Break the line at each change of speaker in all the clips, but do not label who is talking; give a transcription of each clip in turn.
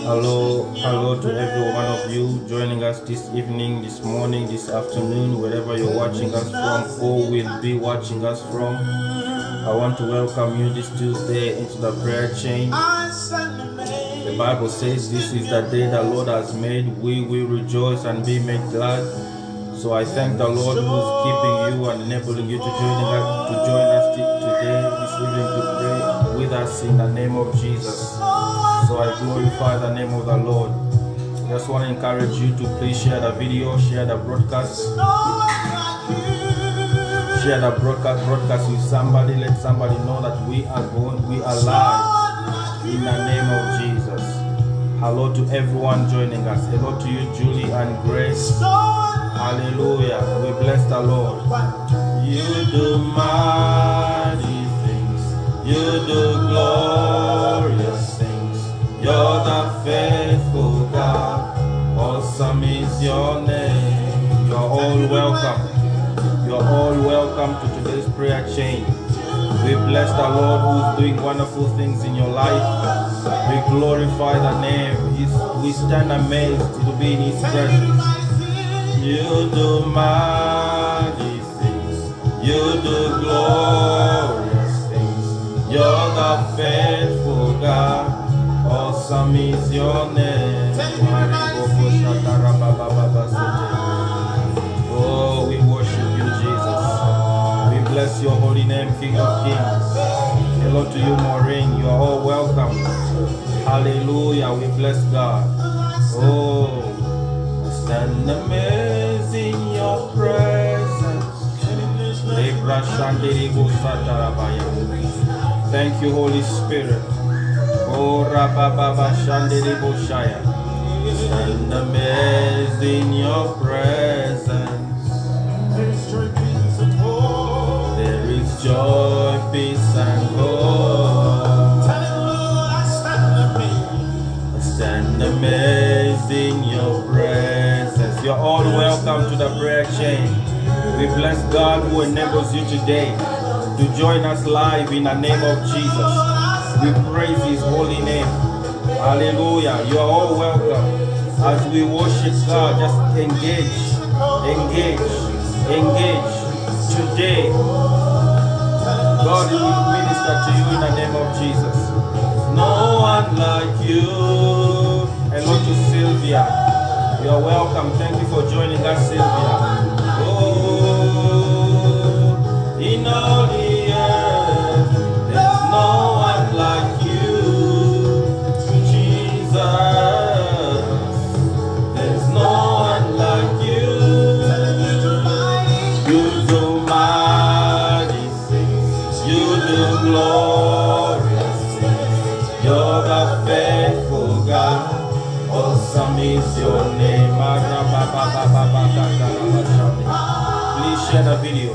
Hello to every one of you joining us this evening, this morning, this afternoon, wherever you're watching us from or will be watching us from. I want to welcome you this Tuesday into the prayer chain. The Bible says this is the day the Lord has made. We will rejoice and be made glad. So I thank the Lord who's keeping you and enabling you to join us today, this evening, to pray with us in the name of Jesus. So I glorify the name of the Lord. I just want to encourage you to please share the video, share the broadcast. Share the broadcast with somebody. Let somebody know that we are live in the name of Jesus. Hello to everyone joining us. Hello to you, Julie and Grace. Hallelujah. We bless the Lord. You do mighty things. You do glorious things. You're the faithful God. Awesome is your name. You're all welcome. You're all welcome to today's prayer chain. We bless the Lord who's doing wonderful things in your life. We glorify the name. We stand amazed to be in His presence. You do mighty things. You do glorious things. You're the faithful God. Awesome is your name. Oh, we worship you, Jesus. We bless your holy name, King of Kings. Hello to you, Maureen. You are all welcome. Hallelujah. We bless God. Oh, stand amazed in your presence. Thank you, Holy Spirit. Oh, Rababa Shandiri Boshaya. Stand amazed in your presence. There is joy, peace, and hope. Stand amazed in your presence. You're all welcome to the prayer chain. We bless God who enables you today to join us live in the name of Jesus. We praise His holy name. Hallelujah. You are all welcome. As we worship God, just engage. Today, God will minister to you in the name of Jesus. No one like you. Hello to Sylvia. You are welcome. Thank you for joining us, Sylvia. Oh, in all the earth, there's no one like you, Jesus. There's no one like you. You do mighty things. You do glorious things. You're the faithful God. Awesome is your name. Please share the video.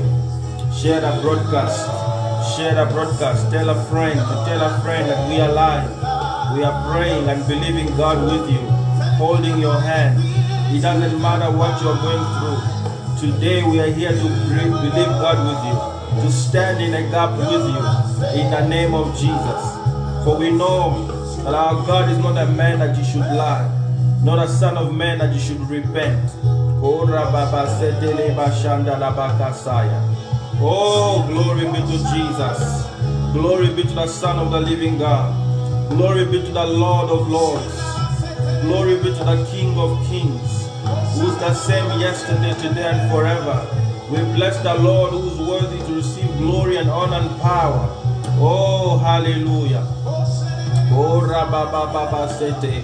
Share the broadcast. Share the broadcast. Tell a friend that we are live. We are praying and believing God with you, holding your hand. It doesn't matter what you're going through. Today we are here to believe God with you, to stand in a gap with you in the name of Jesus. For we know that our God is not a man that you should lie, not a son of man that you should repent. Oh, glory be to Jesus. Glory be to the Son of the living God. Glory be to the Lord of Lords. Glory be to the King of Kings, who's the same yesterday, today, and forever. We bless the Lord who's worthy to receive glory and honor and power. Oh, hallelujah. Oh, Rabababa Sete.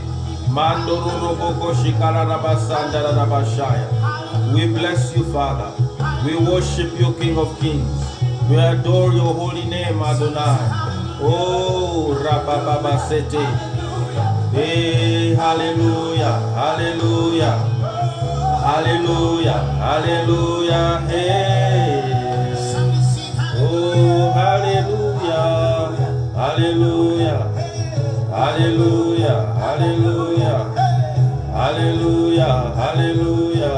We bless you, Father. We worship you, King of Kings. We adore your holy name, Adonai. Oh, Rabababa Sete. Hey, hallelujah, hallelujah, hallelujah, hallelujah, hey. Oh, hallelujah, hallelujah, hallelujah, hallelujah, hallelujah, hallelujah.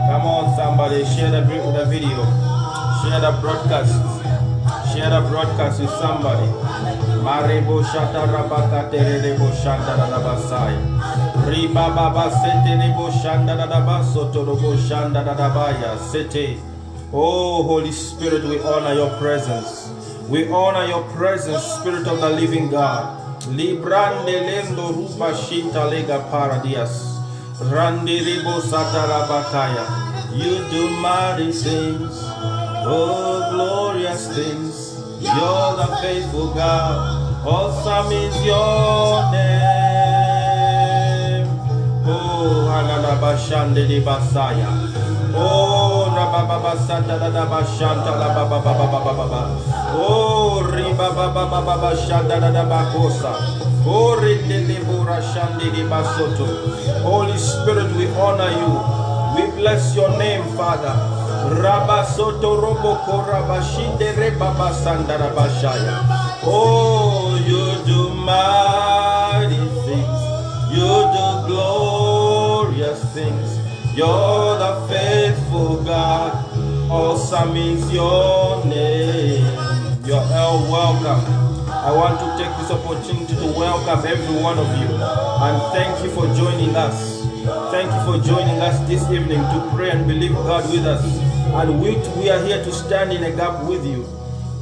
Come on, somebody, share the video, share the broadcast with somebody. Marebo shata rabaka terebo shanda rabasaya. Riba baba sete nebo shanda rabaso torobo shanda rabaya sete. Oh, Holy Spirit, we honor your presence. We honor your presence, Spirit of the living God. Librande lendo rupa shinta lega paradias. Rande ribo satarabakaya. You do mighty things, oh glorious things. You're the faithful God. Awesome is your name. Oh, Hanadabashande de Basaya. Oh, Rababa Santa da Bashanta la Baba Baba. Oh, Ribaba Baba Shanda da Bakosa. Oh, Rindelibura Shandi de Basoto. Holy Spirit, we honor you. We bless your name, Father. Rabasoto Roboko Rabashinde Rebaba Sanda Bashaya. Oh, you do mighty things. You do glorious things. You're the faithful God. Awesome is your name. You're all welcome. I want to take this opportunity to welcome every one of you and thank you for joining us. Thank you for joining us this evening to pray and believe God with us. And we are here to stand in a gap with you.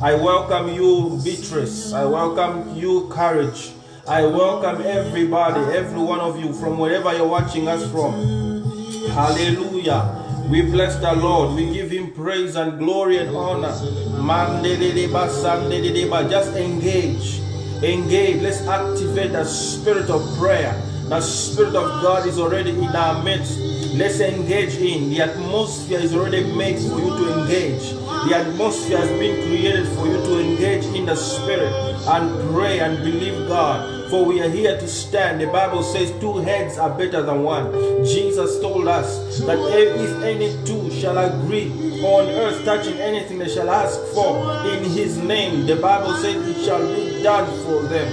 I welcome you, Beatrice. I welcome you, Courage. I welcome everybody, every one of you from wherever you're watching us from. Hallelujah. We bless the Lord. We give him praise and glory and honor. Just engage. Engage. Let's activate the spirit of prayer. The Spirit of God is already in our midst. Let's engage in. The atmosphere is already made for you to engage. The atmosphere has been created for you to engage in the Spirit and pray and believe God. For we are here to stand. The Bible says 2 heads are better than one. Jesus told us that if any two shall agree on earth touching anything they shall ask for in his name, the Bible says it shall be done for them.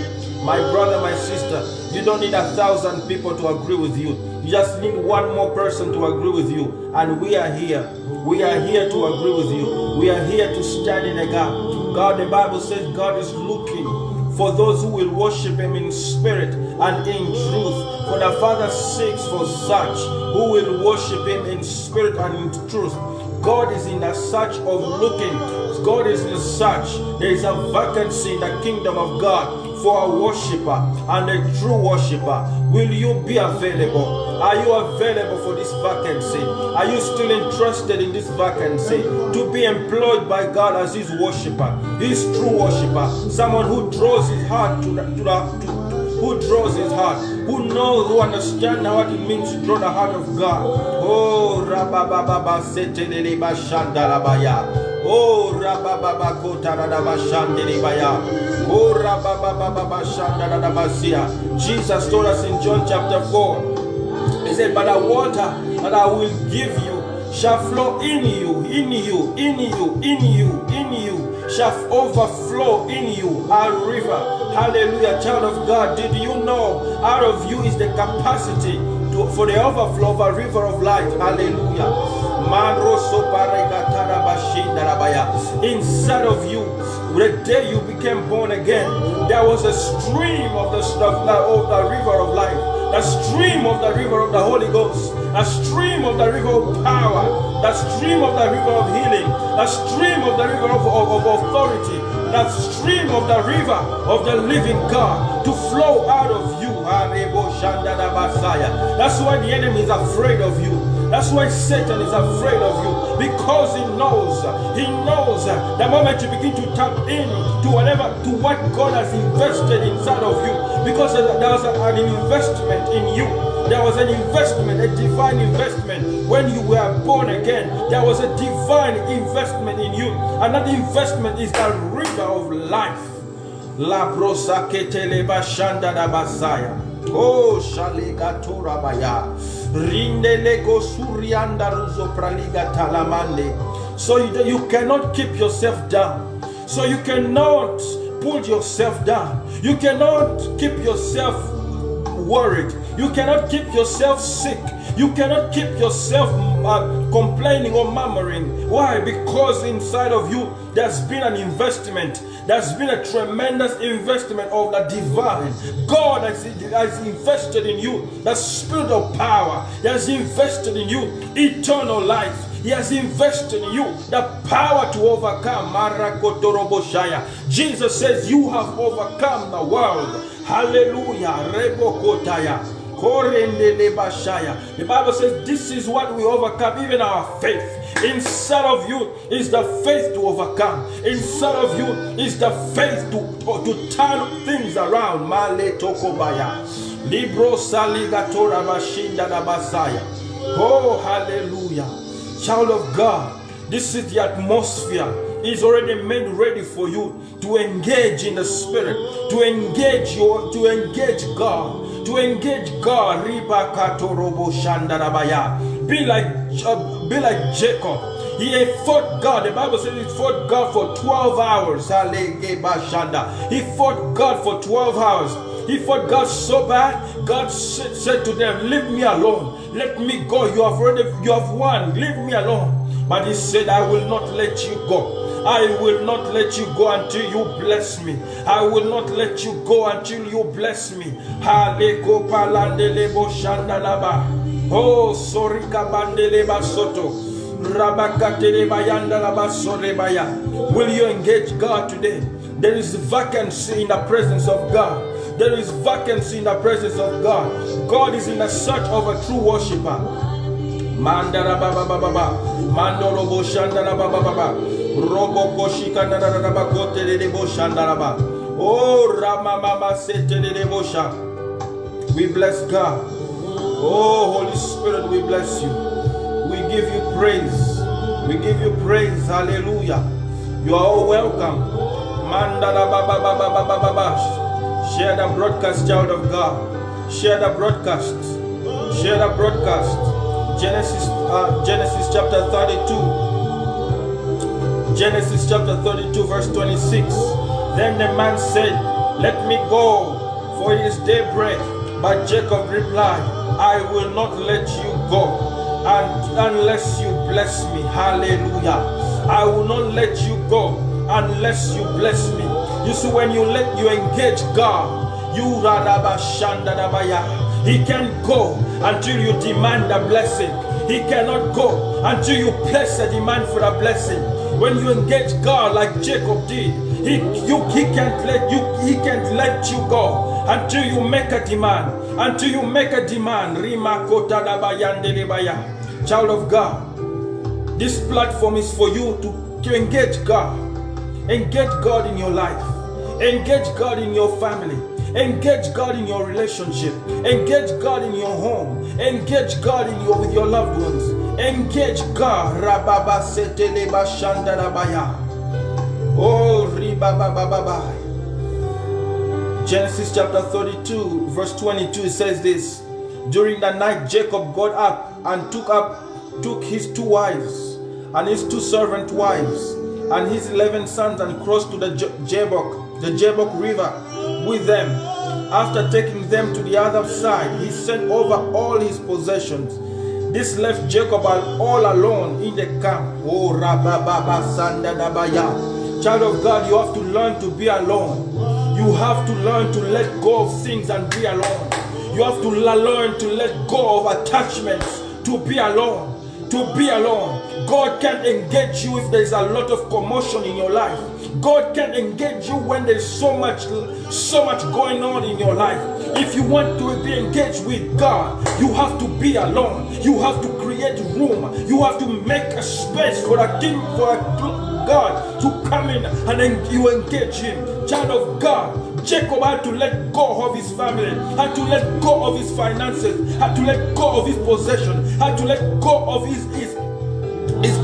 My brother, my sister, you don't need 1,000 people to agree with you. You just need one more person to agree with you. And we are here. We are here to agree with you. We are here to stand in a gap. God, the Bible says God is looking for those who will worship him in spirit and in truth. For the Father seeks for such who will worship him in spirit and in truth. God is in the search of looking. God is in search. There is a vacancy in the kingdom of God for a worshiper and a true worshiper. Will you be available? Are you available for this vacancy? Are you still interested in this vacancy? To be employed by God as his worshiper, his true worshiper, someone who draws his heart who draws his heart, who knows, who understands what it means to draw the heart of God. Oh, Rabababa Seteleba Shandalabaya. Oh, Rabababa Kotarababa Shandelibaya. Oh, Rabababa Shandalabasia. Jesus told us in John chapter 4. He said, but the water that I will give you shall flow in you, shall overflow in you, a river. Hallelujah, child of God. Did you know out of you is the capacity for the overflow of a river of life? Hallelujah. Inside of you, the day you became born again, there was a stream of the river of life, the stream of the river of the Holy Ghost, a stream of the river of power, the stream of the river of healing, the stream of the river of authority, the stream of the river of the living God to flow out of you. That's why the enemy is afraid of you. That's why Satan is afraid of you, because he knows the moment you begin to tap in to what God has invested inside of you, because there was an investment in you. There was an investment, a divine investment. When you were born again, there was a divine investment in you. And that investment is the river of life. La brosa ketele bashanda da basaya. Oh, shalega torabaya. Rindelego surianda ruzo praliga talamande. So you cannot keep yourself down. So you cannot pull yourself down. You cannot keep yourself worried. You cannot keep yourself sick. You cannot keep yourself complaining or murmuring. Why? Because inside of you there's been an investment. There's been a tremendous investment of the divine. God has invested in you the spirit of power. He has invested in you eternal life. He has invested in you the power to overcome. Jesus says you have overcome the world. Hallelujah. The Bible says this is what we overcome, even our faith. Inside of you is the faith to overcome. Inside of you is the faith to turn things around. Male tokobaya. Libro saligatora bashinda da basaya. Oh, hallelujah. Child of God, this is the atmosphere. It's already made ready for you to engage in the spirit, to engage God, to engage God. Be like Jacob. He fought God. The Bible says he fought God for 12 hours. He fought God for 12 hours. He fought God so bad. God said to them, leave me alone. Let me go. You have won. Leave me alone. But he said, I will not let you go. I will not let you go until you bless me. I will not let you go until you bless me. Oh, sorry, kabandeleba soto. Rabakateleba yandalaba sorebaya. Will you engage God today? There is vacancy in the presence of God. There is vacancy in the presence of God. God is in the search of a true worshiper. Mandara baba baba, mandoro boshandara baba baba, robo koshika nara baba kote de boshandara baba. Oh, Rama mama sete de bosha. We bless God. Oh, Holy Spirit, we bless you. We give you praise. We give you praise. Hallelujah. You are all welcome. Mandara baba baba baba baba. Share the broadcast, child of God. Share the broadcast. Share the broadcast. Genesis chapter 32. Genesis chapter 32 verse 26. Then the man said, let me go, for it is daybreak. But Jacob replied, I will not let you go unless you bless me. Hallelujah. I will not let you go unless you bless me. You see, when you engage God, you He can't go until you demand a blessing. He cannot go until you place a demand for a blessing. When you engage God like Jacob did, he can't let you go until you make a demand. Until you make a demand. Child of God, this platform is for you to engage God. Engage God in your life. Engage God in your family. Engage God in your relationship. Engage God in your home. Engage God with your loved ones. Engage God. Oh, Genesis chapter 32 verse 22 says this. During the night Jacob got up and took his 2 wives and his 2 servant wives and his 11 sons and crossed to the Jabbok river with them. After taking them to the other side, he sent over all his possessions. This left Jacob all alone in the camp. Oh, Rabababa Sandadabaya. Child of God, you have to learn to be alone. You have to learn to let go of things and be alone. You have to learn to let go of attachments to be alone. To be alone. God can engage you if there's a lot of commotion in your life. God can engage you when there's so much going on in your life. If you want to be engaged with God, you have to be alone. You have to create room. You have to make a space for God to come in and then you engage him. Child of God, Jacob had to let go of his family, had to let go of his finances, had to let go of his possession, had to let go of his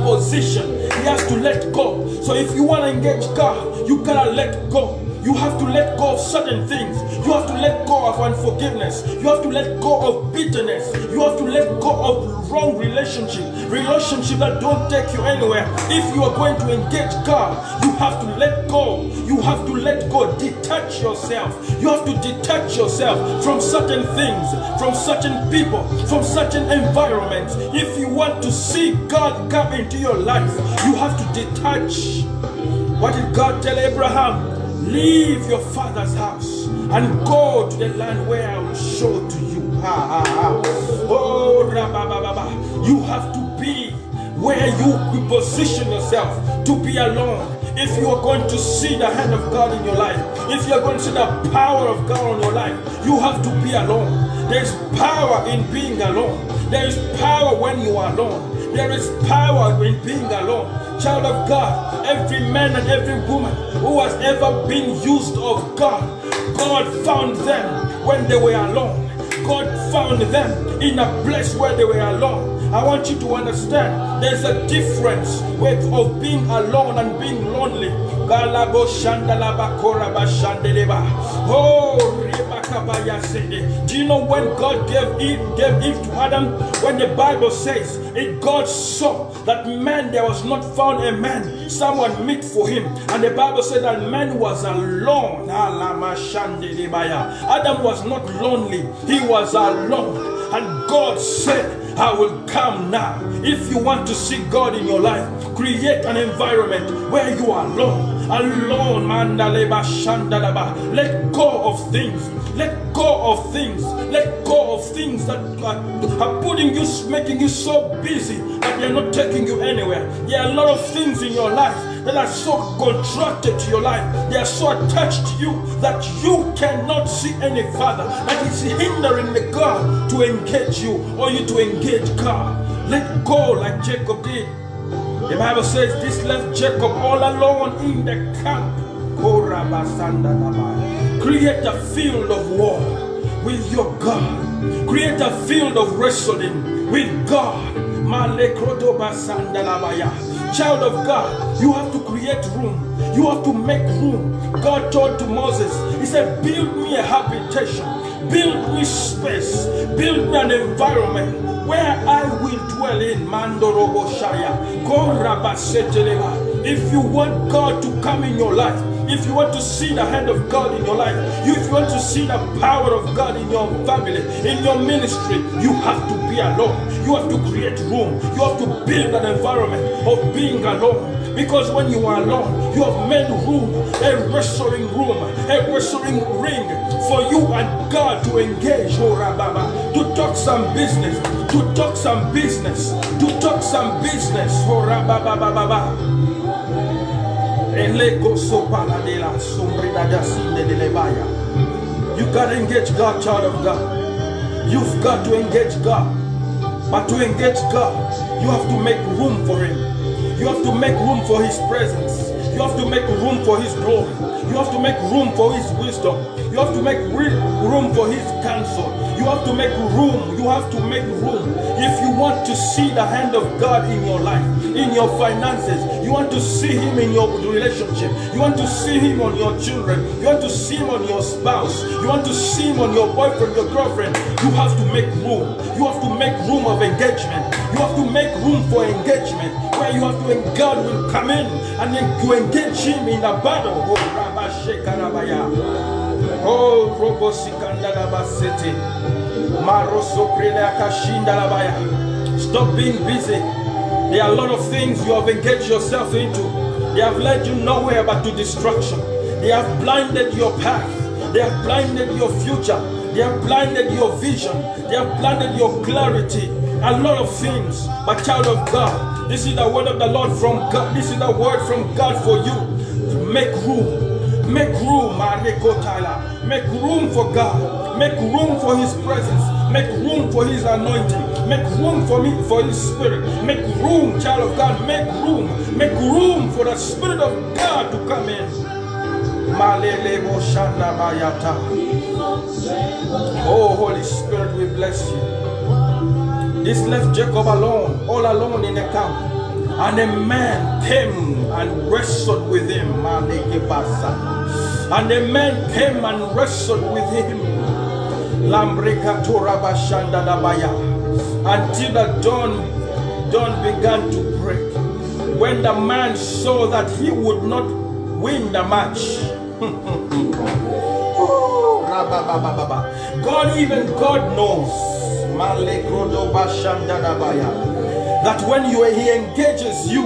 position. He has to let go. So if you want to engage God, you gotta let go. You have to let go of certain things. You have to let go of unforgiveness. You have to let go of bitterness. You have to let go of wrong relationships that don't take you anywhere. If you are going to engage God, you have to let go. You have to let go. Detach yourself. You have to detach yourself from certain things, from certain people, from certain environments. If you want to see God come into your life, you have to detach. What did God tell Abraham? Leave your father's house and go to the land where I will show to you. Oh, you have to be where you position yourself to be alone. If you are going to see the hand of God in your life, if you are going to see the power of God in your life, you have to be alone. There is power in being alone. There is power when you are alone. There is power in being alone. Child of God, every man and every woman who has ever been used of God, God found them when they were alone. God found them in a place where they were alone. I want you to understand there's a difference of being alone and being lonely. Do you know when God gave Eve to Adam? When the Bible says God saw that man, there was not found a man, someone meet for him, and the Bible said that man was alone. Adam was not lonely, he was alone. And God said, I will come now. If you want to see God in your life, create an environment where you are alone. Alone, mandaleba shandalaba. Let go of things. Let go of things. Let go of things that are putting you, making you so busy that they're not taking you anywhere. There are a lot of things in your life that are so contracted to your life. They are so attached to you that you cannot see any further. That is hindering the God to engage you or you to engage God. Let go like Jacob did. The Bible says this left Jacob all alone in the camp. Create a field of war with your God. Create a field of wrestling with God. Child of God, you have to create room. You have to make room. God told to Moses, he said, build me a habitation. Build me space. Build me an environment where I will dwell in. If you want God to come in your life, if you want to see the hand of God in your life, if you want to see the power of God in your family, in your ministry, you have to be alone. You have to create room. You have to build an environment of being alone. Because when you are alone, you have made room, a wrestling ring for you and God to engage, to talk some business, to talk some business. You gotta engage God, child of God. You've got to engage God. But to engage God, you have to make room for Him. You have to make room for His presence. You have to make room for His glory. You have to make room for His wisdom. You have to make room for His counsel. You have to make room. You have to make room. If you want to see the hand of God in your life, in your finances, you want to see Him in your relationship, you want to see Him on your children, you want to see Him on your spouse, you want to see Him on your boyfriend, your girlfriend, you have to make room. You have to make room of engagement. You have to make room for engagement, where you have to, God will come in and then to engage Him in a battle. Oh, Robo Sikandalaba City. Maroso Prelaka Shindalabaya. Stop being busy. There are a lot of things you have engaged yourself into. They have led you nowhere but to destruction. They have blinded your path. They have blinded your future. They have blinded your vision. They have blinded your clarity. A lot of things. But child of God, this is the word of the Lord from God. This is the word from God for you. Make room. Make room, make room for God. Make room for His presence. Make room for His anointing. Make room for me, for His Spirit. Make room, child of God. Make room. Make room for the Spirit of God to come in. Oh, Holy Spirit, we bless you. This left Jacob alone, all alone in the camp. And a man came and wrestled with him. And a man came and wrestled with him. Until the dawn began to break. When the man saw that he would not win the match. God knows that when He engages you,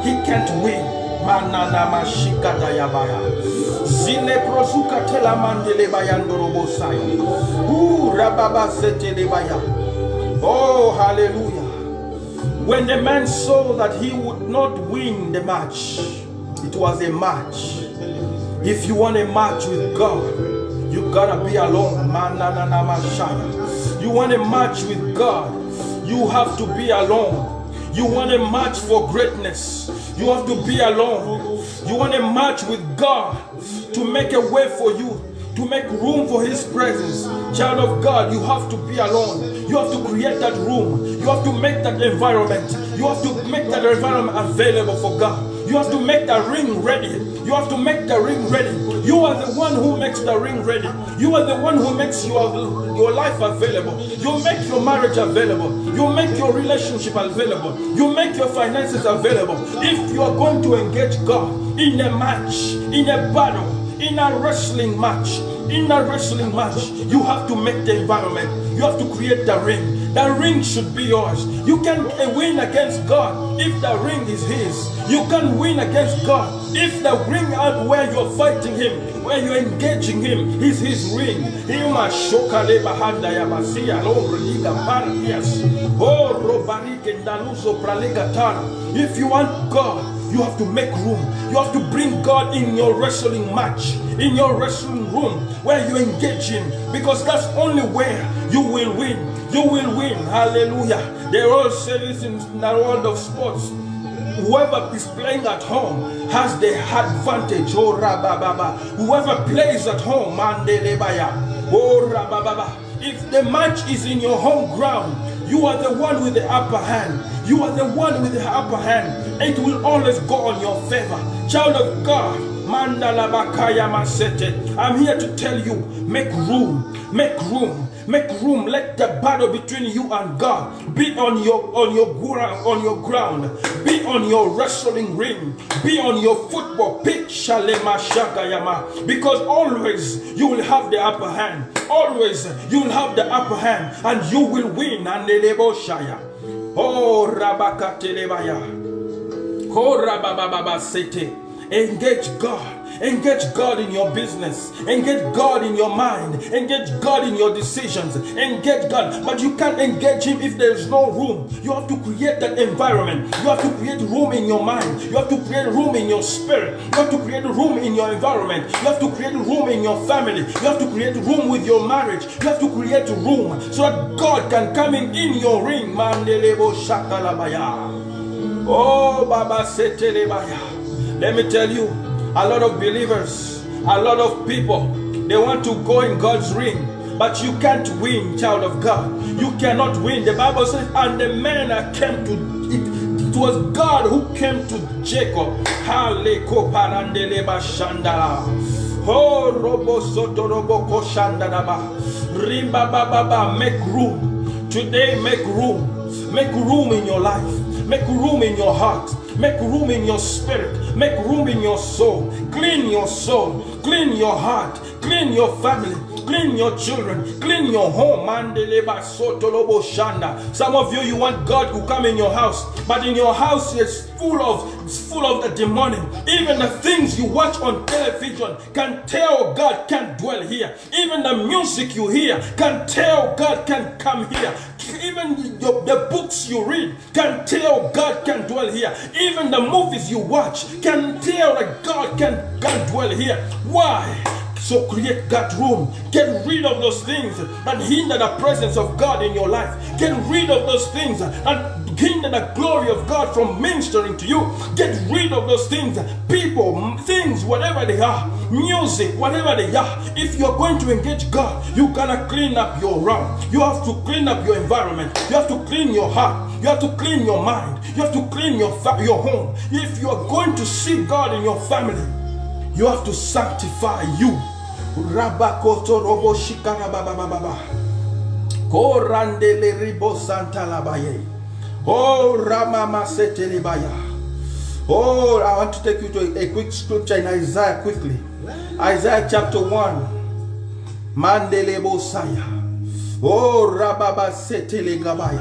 He can't win. Manana mashika dayabaya. Zile prosuka tela mandele bayandorobo saya. Rababa setele baya. Oh, hallelujah. When the man saw that he would not win the match, it was a match. If you want a match with God, you gotta be alone. Manana mashaya. You want a match with God, you have to be alone. You want a match for greatness, you have to be alone. You want a match with God to make a way for you, to make room for His presence. Child of God, you have to be alone. You have to create that room. You have to make that environment. You have to make that environment available for God. You have to make the ring ready. You have to make the ring ready. You are the one who makes the ring ready. You are the one who makes your life available. You make your marriage available. You make your relationship available. You make your finances available. If you are going to engage God in a match, in a battle, in a wrestling match, you have to make the environment. You have to create the ring. The ring should be yours. You can win against God if the ring is His. You can win against God if the ring out where you're fighting Him, where you're engaging Him, is His ring. If you want God, you have to make room. You have to bring God in your wrestling match, in your wrestling room where you engage Him, because that's only where you will win. You will win. Hallelujah. They all say this in the world of sports. Whoever is playing at home has the advantage. Oh, rabababa. Whoever plays at home, mandelebaya. Oh, rabababa. If the match is in your home ground, you are the one with the upper hand. You are the one with the upper hand. It will always go on your favor. Child of God, mandalabakaya masete. I'm here to tell you, make room, make room. Make room. Let the battle between you and God be on your ground. Be on your wrestling ring. Be on your football pitch. Because always you will have the upper hand. Always you will have the upper hand, and you will win. Oh, Rabakatelebaya. Oh, Rabababa Sete. Engage God. Engage God in your business. Engage God in your mind. Engage God in your decisions. Engage God. But you can't engage Him if there is no room. You have to create that environment. You have to create room in your mind. You have to create room in your spirit. You have to create room in your environment. You have to create room in your family. You have to create room with your marriage. You have to create room so that God can come in your ring. Mandelebo shakalabaya. Oh, Baba Setelebaya. Let me tell you, a lot of believers, a lot of people, they want to go in God's ring, but you can't win, child of God. You cannot win. The Bible says, and the man that came to it was God who came to Jacob. Oh, robo soto robo koshandaba. Rimba baba. Make room today. Make room. Make room in your life. Make room in your heart. Make room in your spirit. Make room in your soul. Clean your soul. Clean your heart. Clean your family. Clean your children. Clean your home. Some of you want God to come in your house, but in your house it's full of the demonic. Even the things you watch on television can tell God can't dwell here. Even the music you hear can tell God can't come here. Even the books you read can tell God can dwell here. Even the movies you watch can tell that God can dwell here. Why? So create that room. Get rid of those things that hinder the presence of God in your life. Get rid of those things that hinder the glory of God from ministering to you. Get rid of those things, people, things, whatever they are, music, whatever they are. If you're going to engage God, you gotta clean up your room. You have to clean up your environment. You have to clean your heart. You have to clean your mind. You have to clean your home. If you are going to see God in your family, you have to sanctify you. Rabakoto robo shikara baba baba. Korandele ribo santa labaye. Oh, Ramama Setelebaya. Oh, I want to take you to a quick scripture in Isaiah quickly. Isaiah chapter 1. Mandelebo Saya. Oh, Rababa Setelegabaya.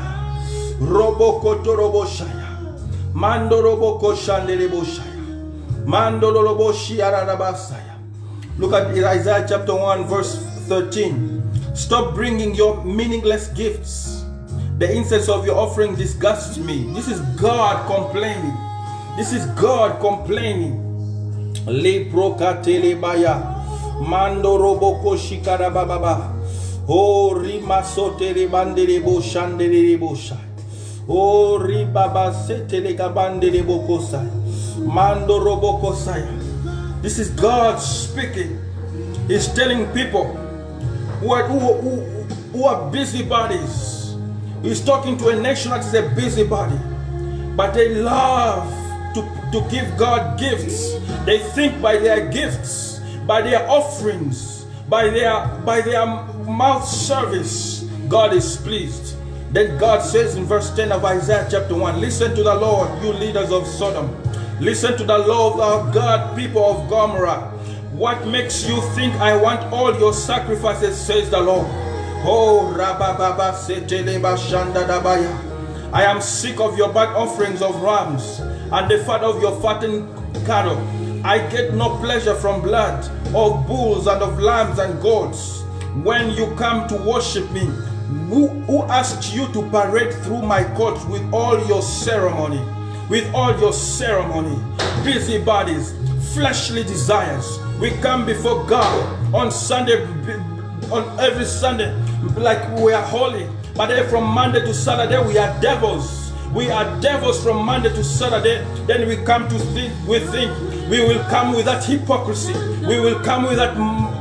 Robo Kotorobo Shaya. Mando Robo Koshandelebo Shaya. Look at Isaiah chapter 1 verse 13. Stop bringing your meaningless gifts. The incense of your offering disgusts me. This is God complaining. This is God complaining. Mando roboko shikara baba. Oh rima sote rebande bo shande bo shai. Oh ribaba sete legabande boko sai. Mando roboko saya. This is God speaking. He's telling people who are busybodies. He's talking to a nation that is a busybody, but they love to give God gifts. They think by their gifts, by their offerings, by their mouth service, God is pleased. Then God says in verse 10 of Isaiah chapter 1, listen to the Lord, you leaders of Sodom. Listen to the law of our God, people of Gomorrah. What makes you think I want all your sacrifices, says the Lord? Oh, Rabababa Seteleba Shandadabaya. I am sick of your burnt offerings of rams and the fat of your fattened cattle. I get no pleasure from blood of bulls and of lambs and goats. When you come to worship me, who asked you to parade through my courts with all your ceremony? With all your ceremony, busybodies, fleshly desires. We come before God on Sunday, on every Sunday, like we are holy. But then from Monday to Saturday, we are devils. We are devils from Monday to Saturday. Then we come to think, we will come with that hypocrisy. We will come with that,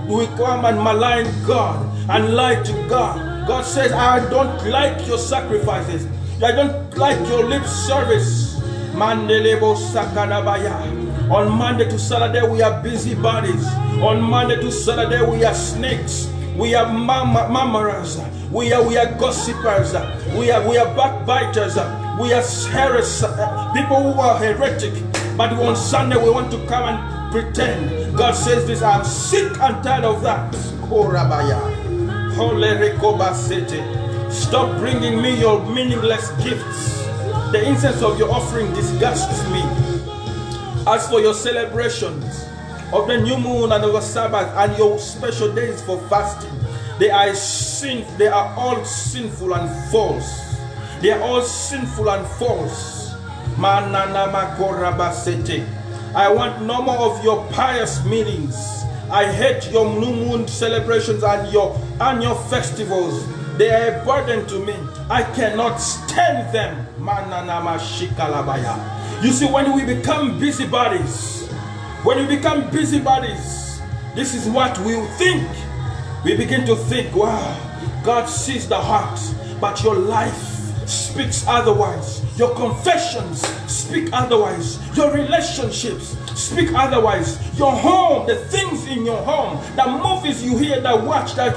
we come and malign God and lie to God. God says, I don't like your sacrifices. I don't like your lip service. Mandelebo Sakanabaya. On Monday to Saturday we are busybodies. On Monday to Saturday we are snakes. We are murmurers. We are gossipers. We are backbiters. We are heretics. People who are heretic. But on Sunday we want to come and pretend. God says this. I'm sick and tired of that. Korabaya. Stop bringing me your meaningless gifts. The incense of your offering disgusts me. As for your celebrations of the new moon and of the Sabbath and your special days for fasting, they are all sinful and false. They are all sinful and false. I want no more of your pious meetings. I hate your new moon celebrations and your annual festivals. They are a burden to me. I cannot stand them. You see, when we become busybodies, this is what we think. We begin to think, wow, God sees the heart, but your life speaks otherwise. Your confessions speak otherwise. Your relationships speak otherwise. Your home, the things in your home, the movies you hear, the watch, the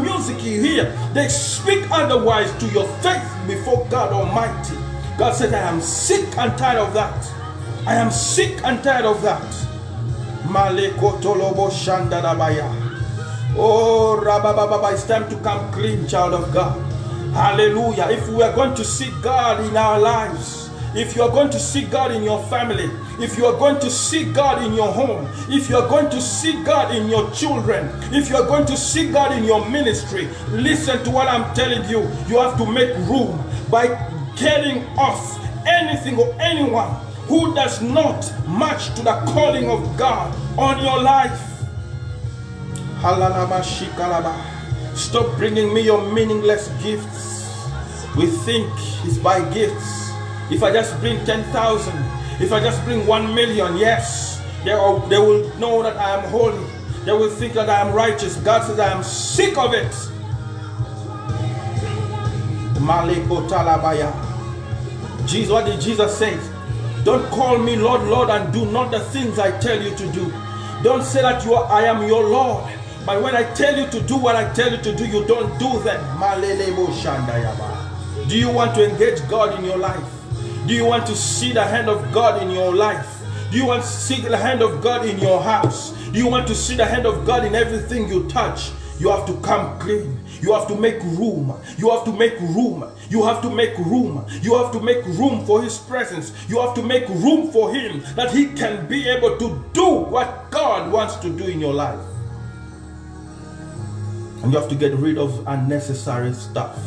music you hear, they speak otherwise to your faith before God Almighty. God said, I am sick and tired of that. I am sick and tired of that. Oh, Rabababa, it's time to come clean, child of God. Hallelujah. If we are going to seek God in our lives, if you are going to seek God in your family, if you are going to seek God in your home, if you are going to seek God in your children, if you are going to seek God in your ministry, listen to what I'm telling you. You have to make room by getting off anything or anyone who does not match to the calling of God on your life. Stop bringing me your meaningless gifts. We think it's by gifts. If I just bring 10,000, if I just bring 1 million, yes, they will know that I am holy. They will think that I am righteous. God says I am sick of it. Jesus, what did Jesus say? Don't call me Lord, Lord, and do not the things I tell you to do. Don't say that I am your Lord. But when I tell you to do what I tell you to do, you don't do them. Do you want to engage God in your life? Do you want to see the hand of God in your life? Do you want to see the hand of God in your house? Do you want to see the hand of God in everything you touch? You have to come clean. You have to make room. You have to make room. You have to make room. You have to make room for His presence. You have to make room for Him, that He can be able to do what God wants to do in your life. And you have to get rid of unnecessary stuff,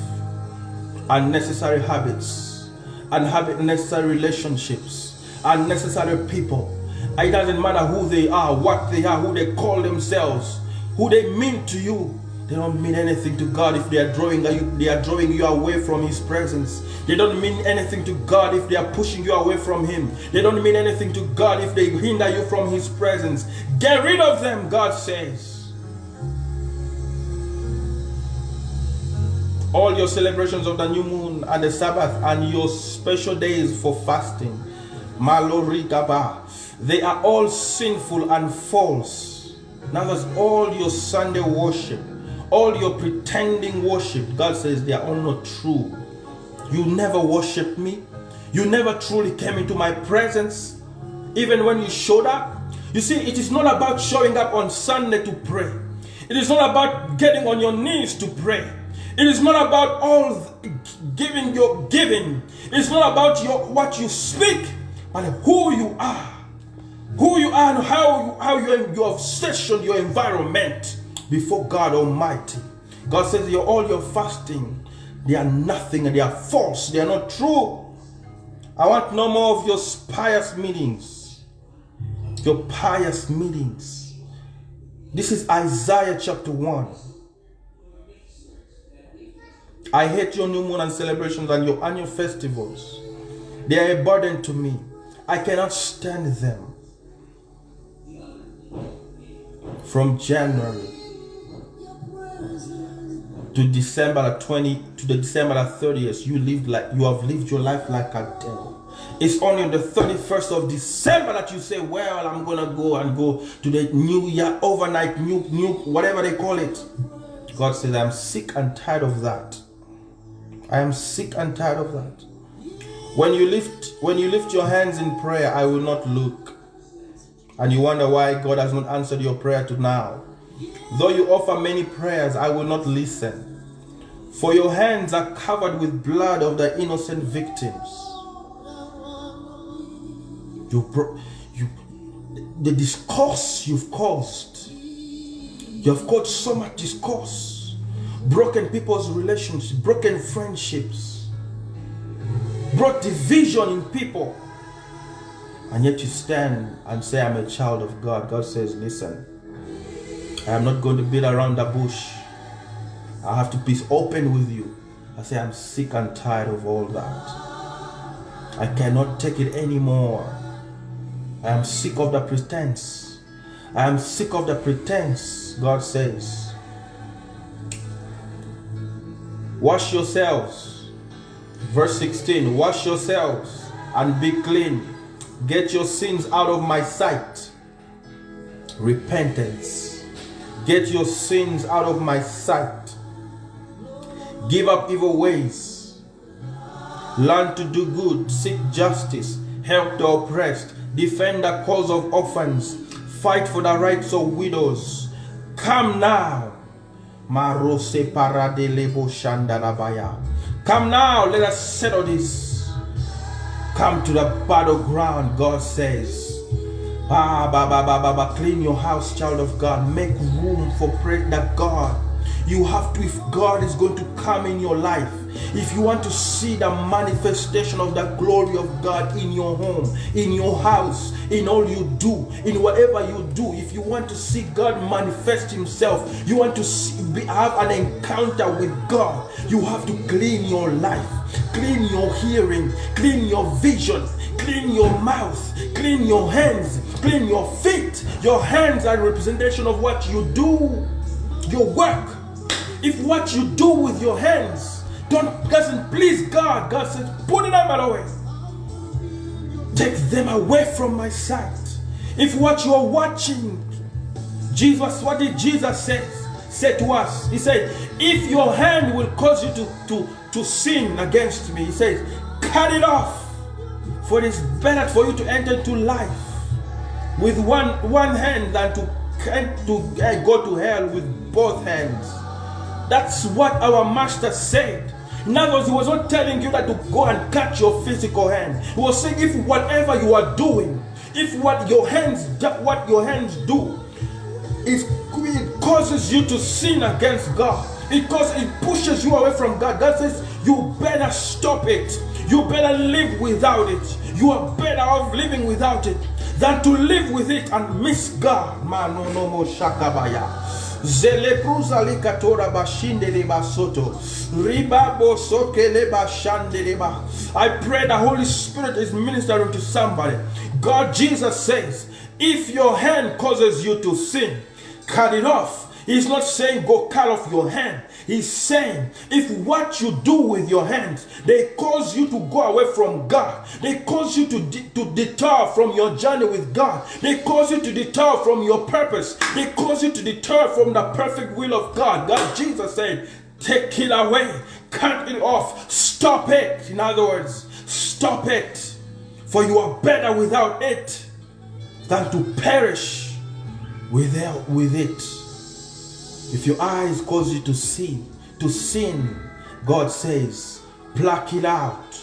unnecessary habits, unnecessary relationships, unnecessary people. It doesn't matter who they are, what they are, who they call themselves, who they mean to you. They don't mean anything to God if they are drawing you away from His presence. They don't mean anything to God if they are pushing you away from Him. They don't mean anything to God if they hinder you from His presence. Get rid of them, God says. All your celebrations of the new moon and the Sabbath and your special days for fasting, Malorigaba, they are all sinful and false. Now that's all your Sunday worship, all your pretending worship. God says they are all not true. You never worshiped me. You never truly came into my presence, even when you showed up. You see, it is not about showing up on Sunday to pray. It is not about getting on your knees to pray. It is not about all giving your giving. It's not about what you speak, but who you are. Who you are and how you have stationed your environment before God Almighty. God says all your fasting, they are nothing and they are false. They are not true. I want no more of your pious meetings. Your pious meetings. This is Isaiah chapter 1. I hate your new moon and celebrations and your annual festivals. They are a burden to me. I cannot stand them. From January to December 20 to the December 30th, you have lived your life like a devil. It's only on the 31st of December that you say, well, I'm gonna go to the new year overnight, new whatever they call it. God says, I'm sick and tired of that. I am sick and tired of that. When you lift your hands in prayer, I will not look. And you wonder why God has not answered your prayer to now. Though you offer many prayers, I will not listen. For your hands are covered with blood of the innocent victims. The discourse you've caused. You have caused so much discourse. Broken people's relationships, broken friendships, brought division in people. And yet you stand and say, I'm a child of God. God says, listen, I am not going to beat around the bush. I have to be open with you. I say, I'm sick and tired of all that. I cannot take it anymore. I am sick of the pretense. I am sick of the pretense, God says. Wash yourselves. Verse 16, wash yourselves and be clean. Get your sins out of my sight. Repentance. Get your sins out of my sight. Give up evil ways. Learn to do good. Seek justice. Help the oppressed. Defend the cause of orphans. Fight for the rights of widows. Come now. Marose paradelebo shandarabaya. Come now, let us settle this. Come to the battleground, God says. Clean your house, child of God. Make room for prayer that God. You have to, if God is going to come in your life, if you want to see the manifestation of the glory of God in your home, in your house, in all you do, in whatever you do, if you want to see God manifest Himself, you want to have an encounter with God, you have to clean your life, clean your hearing, clean your vision, clean your mouth, clean your hands, clean your feet. Your hands are a representation of what you do, your work. If what you do with your hands doesn't please God, God says, put them out of the way. Take them away from my sight. If what you are watching, Jesus, what did Jesus say to us? He said, if your hand will cause you to sin against me, He says, cut it off. For it is better for you to enter into life with one hand than to go to hell with with both hands. That's what our master said. In other words, he was not telling you that to go and cut your physical hand. He was saying, if whatever you are doing, if what your hands do, it causes you to sin against God, because it pushes you away from God, God says you better stop it. You better live without it. You are better off living without it than to live with it and miss God. Manonomo shakabaya. Zelepruza likatora bashinde leba soto. Riba bosoke leba shande leba. I pray the Holy Spirit is ministering to somebody. God, Jesus says, if your hand causes you to sin, cut it off. He's not saying go cut off your hand. He's saying if what you do with your hands, they cause you to go away from God, they cause you to deter from your journey with God, they cause you to deter from your purpose, they cause you to deter from the perfect will of God. God, Jesus said, take it away, cut it off, stop it. In other words, stop it, for you are better without it than to perish without it. If your eyes cause you to sin, God says, pluck it out.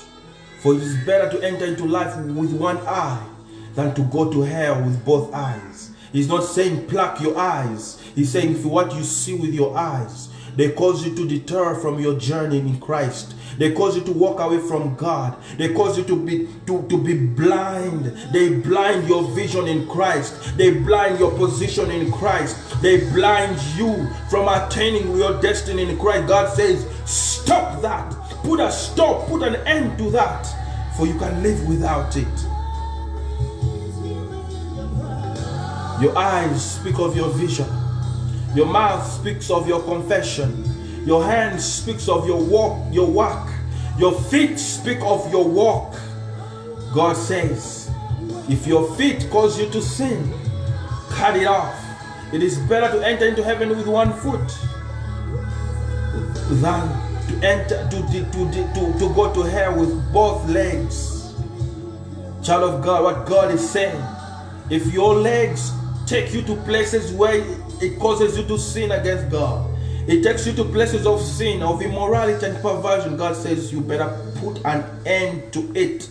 For it is better to enter into life with one eye than to go to hell with both eyes. He's not saying pluck your eyes. He's saying if what you see with your eyes, they cause you to deter from your journey in Christ. They cause you to walk away from God. They cause you to be blind. They blind your vision in Christ. They blind your position in Christ. They blind you from attaining your destiny in Christ. God says, stop that. Put a stop. Put an end to that. For you can live without it. Your eyes speak of your vision. Your mouth speaks of your confession. Your hands speaks of your walk, your work. Your feet speak of your walk. God says, if your feet cause you to sin, cut it off. It is better to enter into heaven with one foot than to enter to go to hell with both legs. Child of God, what God is saying, if your legs take you to places where it causes you to sin against God, it takes you to places of sin, of immorality and perversion, God says you better put an end to it.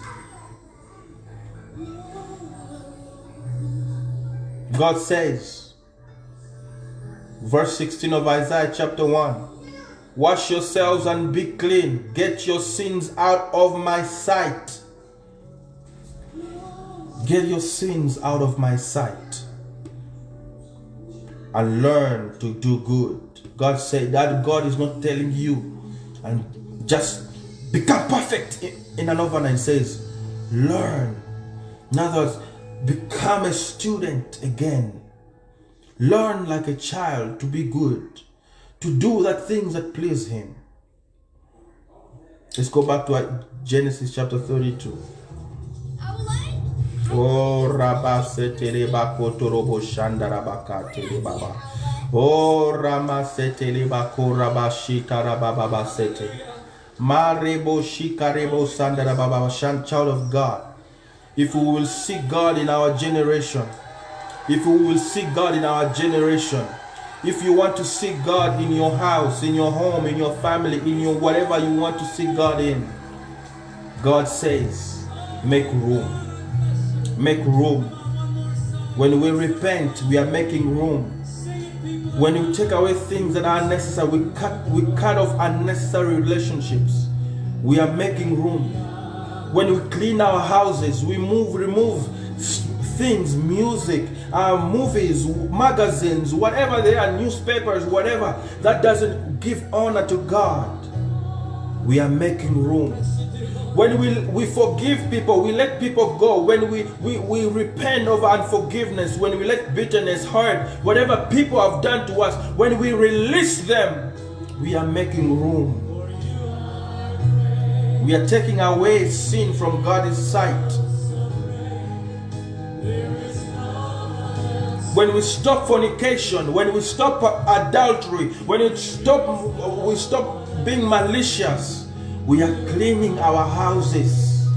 God says, verse 16 of Isaiah chapter 1, wash yourselves and be clean. Get your sins out of my sight. Get your sins out of my sight. And learn to do good. God said that God is not telling you and just become perfect in an overnight. He says, learn. In other words, become a student again. Learn like a child to be good, to do that things that please Him. Let's go back to Genesis chapter 32. Oh, Rabasete Bakotorobo Shandarabaka Telebaba. Oh, Ramasete Lebako Rabashita Rababa Sete. Marebo Shikarebo Sandarababa. Child of God, if we will seek God in our generation, if we will seek God in our generation, if you want to seek God in your house, in your home, in your family, in your whatever you want to seek God in, God says, make room. Make room. When we repent, we are making room. When we take away things that are unnecessary, we cut off unnecessary relationships. We are making room. When we clean our houses, we remove things, music, movies, magazines, whatever they are, newspapers, whatever, that doesn't give honor to God. We are making room. When we forgive people, we let people go. When we repent of unforgiveness, when we let bitterness, hurt, whatever people have done to us, when we release them, we are making room. We are taking away sin from God's sight. When we stop fornication, when we stop adultery, when we stop being malicious, we are cleaning our houses.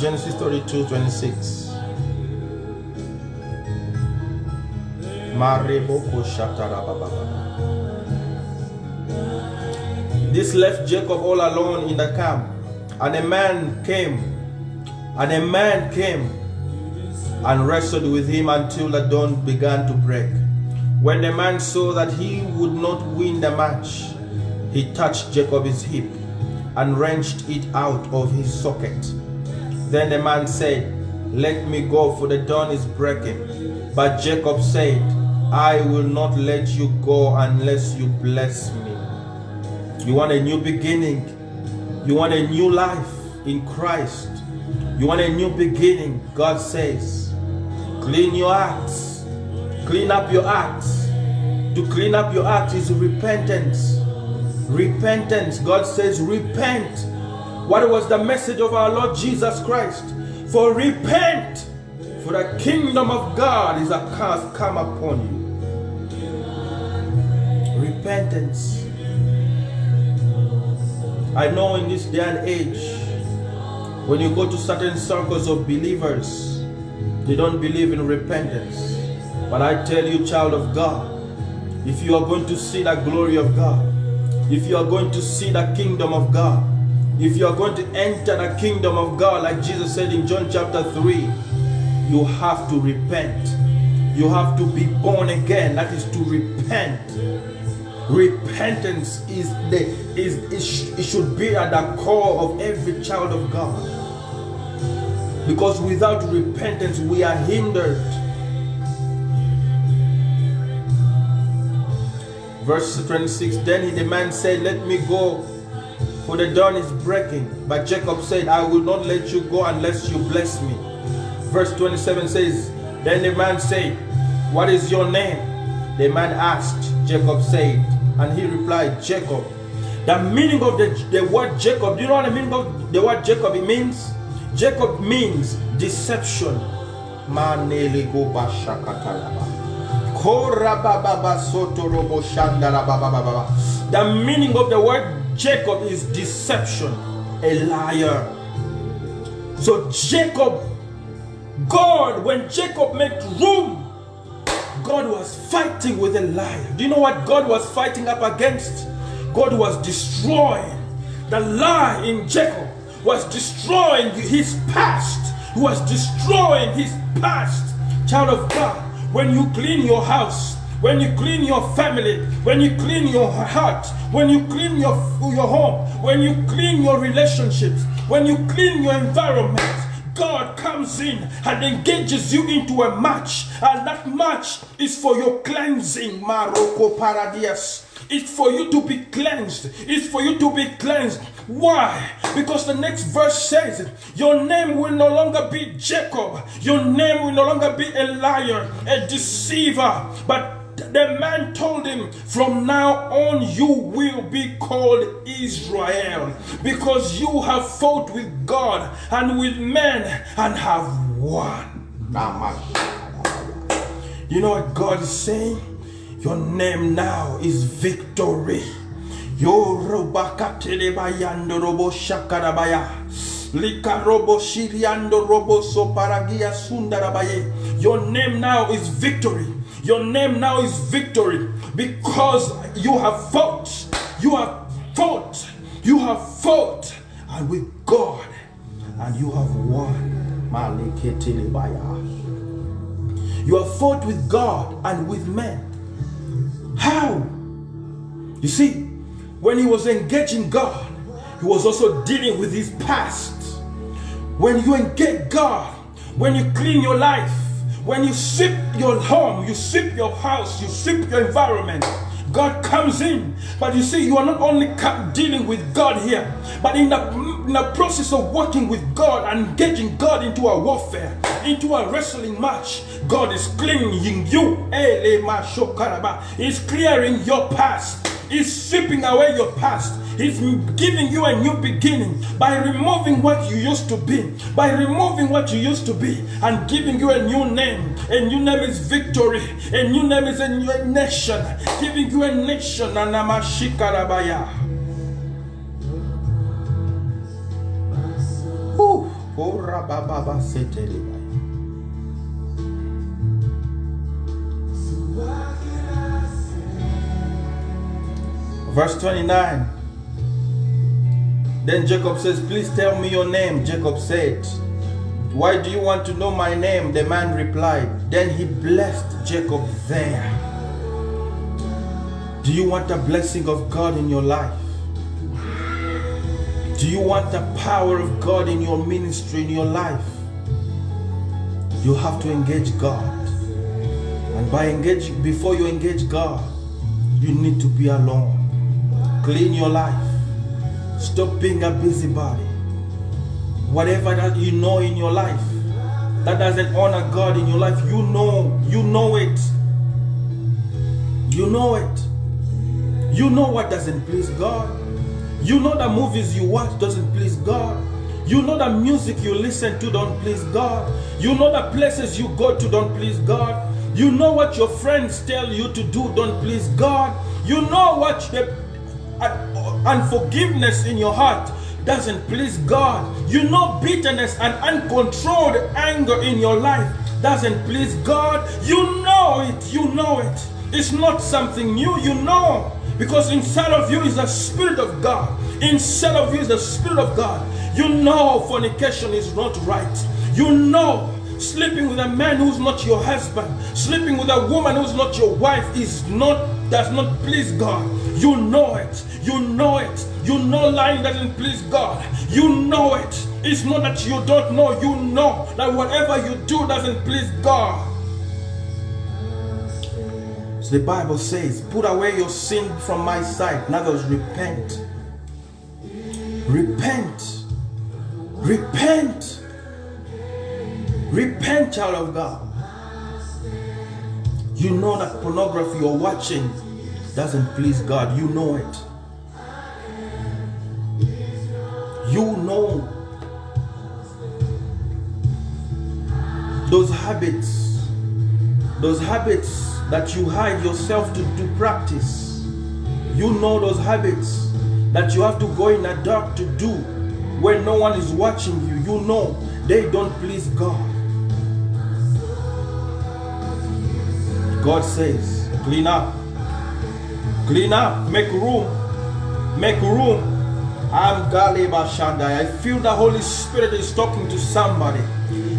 Genesis 32:26. This left Jacob all alone in the camp, and a man came and wrestled with him until the dawn began to break. When the man saw that he would not win the match, he touched Jacob's hip and wrenched it out of his socket. Then the man said, "Let me go, for the dawn is breaking." But Jacob said, "I will not let you go unless you bless me." You want a new beginning? You want a new life in Christ? You want a new beginning? God says, clean your acts. Clean up your acts. To clean up your acts is repentance. Repentance. God says, repent. What was the message of our Lord Jesus Christ? For repent, for the kingdom of God is come upon you. Repentance. I know in this day and age, when you go to certain circles of believers, they don't believe in repentance. But I tell you, child of God, if you are going to see the glory of God, if you are going to see the kingdom of God, if you are going to enter the kingdom of God, like Jesus said in John chapter 3, you have to repent. You have to be born again. That is to repent. Repentance it should be at the core of every child of God. Because without repentance, we are hindered. Verse 26, then the man said, "Let me go, for the dawn is breaking." But Jacob said, "I will not let you go unless you bless me." Verse 27 says, then the man said, "What is your name?" The man asked. Jacob said, and he replied, "Jacob." The meaning of the word Jacob, do you know what the meaning of the word Jacob? It means, Jacob means deception. The meaning of the word Jacob is deception, a liar. So Jacob, God, when Jacob made room, God was fighting with a liar. Do you know what God was fighting up against? God was destroying the lie in Jacob, was destroying his past, was destroying his past. Child of God, when you clean your house, when you clean your family, when you clean your heart, when you clean your home, when you clean your relationships, when you clean your environment, God comes in and engages you into a match, and that match is for your cleansing. Maroko Paradias. It's for you to be cleansed. It's for you to be cleansed. Why? Because the next verse says, your name will no longer be Jacob. Your name will no longer be a liar, a deceiver. But the man told him, from now on you will be called Israel, because you have fought with God and with men and have won. You know what God is saying? Your name now is victory. Your name now is victory. Your name now is victory, because you have fought. You have fought. You have fought and with God, and you have won. You have fought with God and with men. How? You see, when he was engaging God, he was also dealing with his past. When you engage God, when you clean your life, when you sweep your home, you sweep your house, you sweep your environment, God comes in. But you see, you are not only dealing with God here, but in the process of working with God and engaging God into a warfare, into a wrestling match, God is cleaning you. He's clearing your past. He's stripping away your past. He's giving you a new beginning by removing what you used to be, by removing what you used to be, and giving you a new name. A new name is victory. A new name is a new nation. Giving you a nation. Anamashikarabaya. Verse 29. Then Jacob says, please tell me your name. Jacob said, why do you want to know my name? The man replied. Then he blessed Jacob there. Do you want the blessing of God in your life? Do you want the power of God in your ministry, in your life? You have to engage God. And before you engage God, you need to be alone. Clean your life. Stop being a busybody. Whatever that you know in your life that doesn't honor God in your life, you know it. You know it. You know what doesn't please God. You know the movies you watch doesn't please God. You know the music you listen to don't please God. You know the places you go to don't please God. You know what your friends tell you to do don't please God. You know what the unforgiveness in your heart doesn't please God. You know bitterness and uncontrolled anger in your life doesn't please God. You know it. You know it. It's not something new. You know. Because inside of you is the Spirit of God. Inside of you is the Spirit of God. You know fornication is not right. You know sleeping with a man who's not your husband, sleeping with a woman who's not your wife does not please God. You know it. You know it. You know lying doesn't please God. You know it. It's not that you don't know. You know that whatever you do doesn't please God. So the Bible says, put away your sin from my sight. In other words, repent. Repent. Repent. Repent, child of God. You know that pornography you're watching doesn't please God. You know it. You know those habits that you hide yourself to practice. You know those habits that you have to go in the dark to do when no one is watching you. You know they don't please God. God says, clean up, make room, make room. I'm Galeba Shandai. I feel the Holy Spirit is talking to somebody.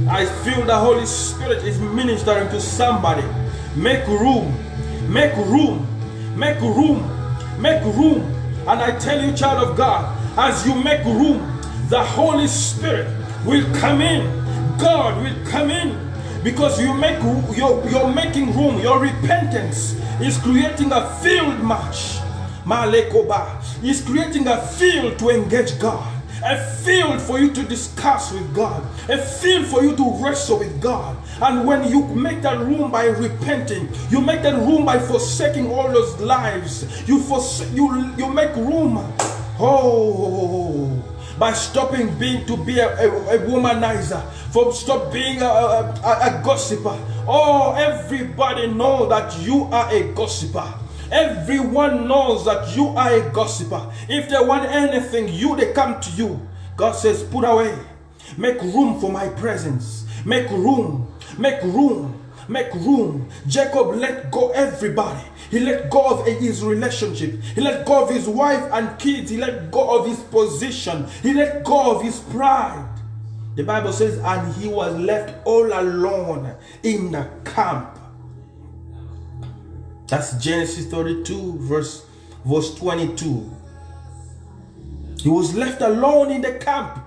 I feel the Holy Spirit is ministering to somebody. Make room, make room, make room, make room. And I tell you, child of God, as you make room, the Holy Spirit will come in. God will come in. Because you're making room. Your repentance is creating a field match. Malekoba is creating a field to engage God. A field for you to discuss with God. A field for you to wrestle with God. And when you make that room by repenting, you make that room by forsaking all those lives. You make room. By stopping being a womanizer, for stop being a gossiper. Oh, everybody knows that you are a gossiper. Everyone knows that you are a gossiper. If they want anything, they come to you. God says, put away. Make room for my presence. Make room. Make room. Make room. Jacob let go everybody. He let go of his relationship. He let go of his wife and kids. He let go of his position. He let go of his pride. The Bible says, and he was left all alone in the camp. That's Genesis 32, verse 22. He was left alone in the camp.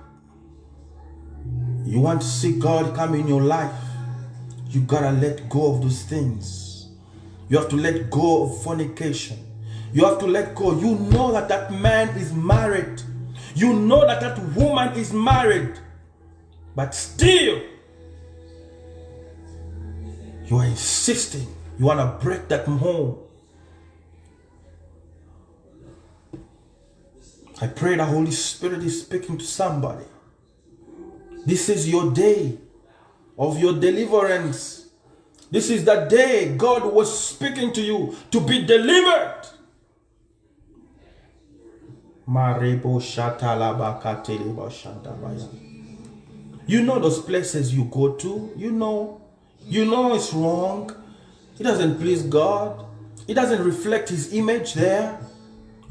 You want to see God come in your life, you gotta let go of those things. You have to let go of fornication. You have to let go. You know that that man is married. You know that that woman is married. But still, you are insisting. You want to break that home. I pray the Holy Spirit is speaking to somebody. This is your day of your deliverance. This is the day God was speaking to you to be delivered. You know those places you go to. You know it's wrong. It doesn't please God. It doesn't reflect His image there.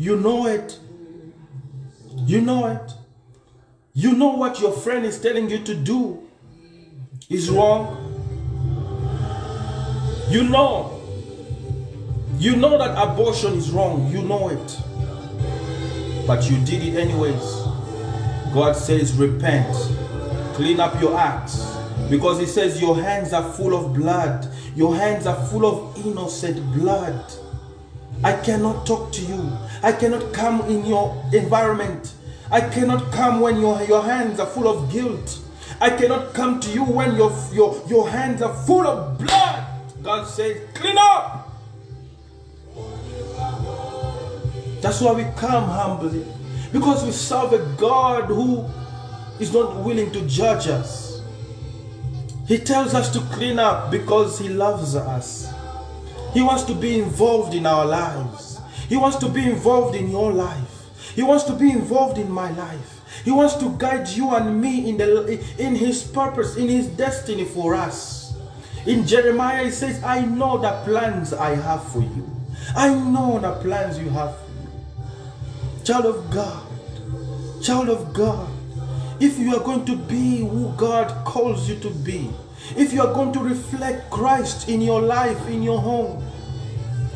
You know it. You know it. You know what your friend is telling you to do is wrong. You know that abortion is wrong. You know it. But you did it anyways. God says, repent. Clean up your acts. Because He says your hands are full of blood. Your hands are full of innocent blood. I cannot talk to you. I cannot come in your environment. I cannot come when your hands are full of guilt. I cannot come to you when your hands are full of blood. God says, clean up. That's why we come humbly. Because we serve a God who is not willing to judge us. He tells us to clean up because He loves us. He wants to be involved in our lives. He wants to be involved in your life. He wants to be involved in my life. He wants to guide you and me in His purpose, in His destiny for us. In Jeremiah, He says, I know the plans I have for you. I know the plans you have for you. Child of God, if you are going to be who God calls you to be, if you are going to reflect Christ in your life, in your home,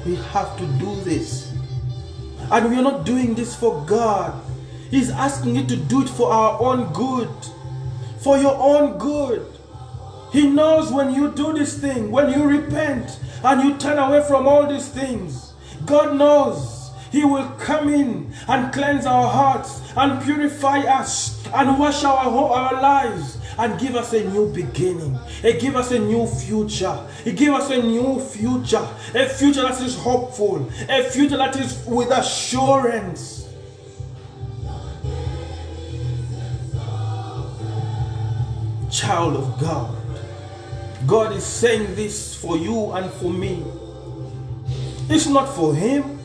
we have to do this. And we are not doing this for God. He's asking you to do it for our own good. For your own good. He knows when you do this thing, when you repent and you turn away from all these things, God knows He will come in and cleanse our hearts and purify us and wash our lives and give us a new beginning. He give us a new future. He give us a new future. A future that is hopeful. A future that is with assurance. Child of God, God is saying this for you and for me. It's not for Him.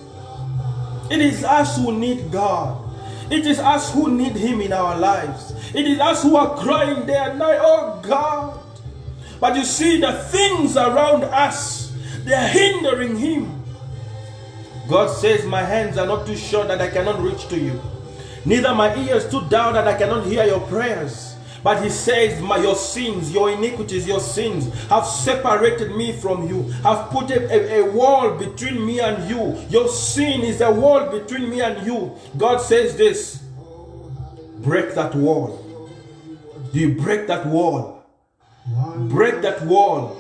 It is us who need God. It is us who need Him in our lives. It is us who are crying day and night, oh God. But you see, the things around us, they are hindering Him. God says, my hands are not too short that I cannot reach to you. Neither my ears too down that I cannot hear your prayers. But He says, your sins, your iniquities, your sins have separated me from you, have put a wall between me and you. Your sin is a wall between me and you. God says this, break that wall. Do you break that wall? Break that wall.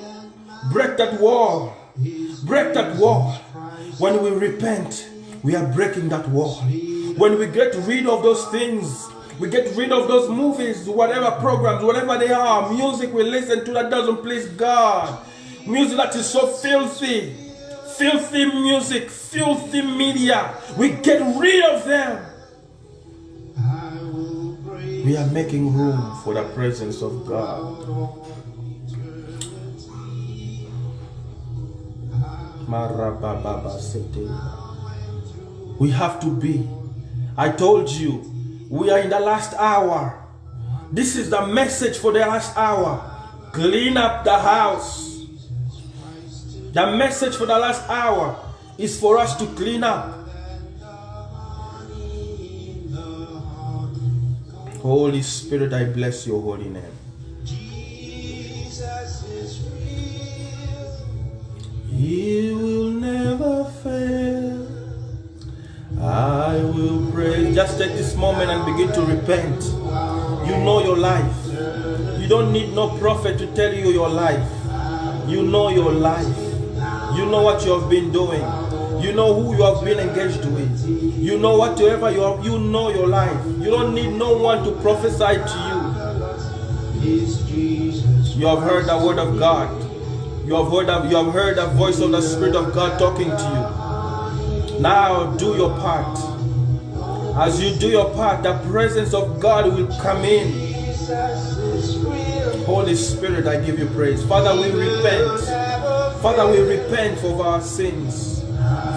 Break that wall. Break that wall. When we repent, we are breaking that wall. When we get rid of those things, we get rid of those movies, whatever programs, whatever they are, music we listen to that doesn't please God. Music that is so filthy. Filthy music, filthy media. We get rid of them. We are making room for the presence of God. We have to be. I told you, we are in the last hour. This is the message for the last hour. Clean up the house. The message for the last hour is for us to clean up. Holy Spirit, I bless your holy name. Jesus is real. He will never fail. I will pray. Just take this moment and begin to repent. You know your life. You don't need no prophet to tell you your life. You know your life. You know what you have been doing. You know who you have been engaged with. You know whatever you have. You know your life. You don't need no one to prophesy to you. You have heard the word of God. You have heard the voice of the Spirit of God talking to you. Now do your part. As you do your part, the presence of God will come in. Holy Spirit, I give you praise. Father, we repent. Father, we repent of our sins.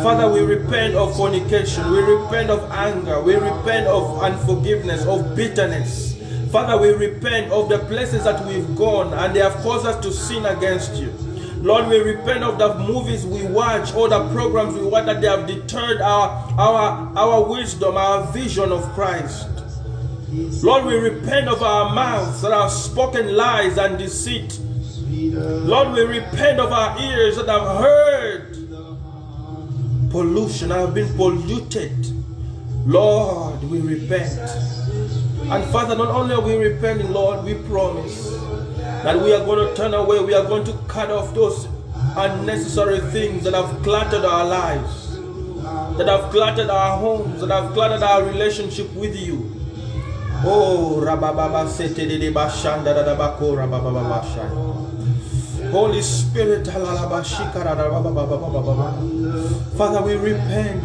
Father, we repent of fornication. We repent of anger. We repent of unforgiveness, of bitterness. Father, we repent of the places that we've gone and they have caused us to sin against you. Lord, we repent of the movies we watch, all the programs we watch that they have deterred our wisdom, our vision of Christ. Lord, we repent of our mouths that have spoken lies and deceit. Lord, we repent of our ears that have heard pollution, have been polluted. Lord, we repent. And Father, not only are we repenting, Lord, we promise that we are going to turn away, we are going to cut off those unnecessary things that have cluttered our lives, that have cluttered our homes, that have cluttered our relationship with you. Oh, Holy Spirit, Father, we repent.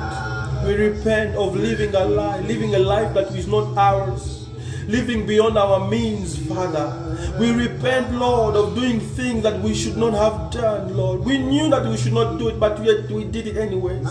We repent of living a life that is not ours, living beyond our means, Father. We repent, Lord, of doing things that we should not have done, Lord. We knew that we should not do it, but yet we did it anyways.